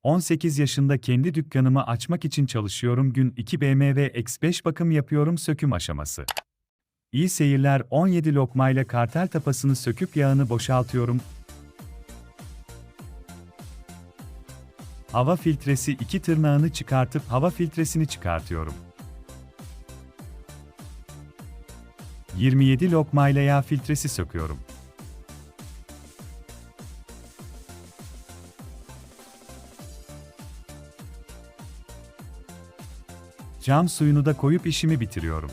18 yaşında kendi dükkanımı açmak için çalışıyorum. Gün 2 BMW X5 bakım yapıyorum söküm aşaması. İyi seyirler. 17 lokmayla kartel tapasını söküp yağını boşaltıyorum. Hava filtresi 2 tırnağını çıkartıp hava filtresini çıkartıyorum. 27 lokmayla yağ filtresi söküyorum. Cam suyunu da koyup işimi bitiriyorum.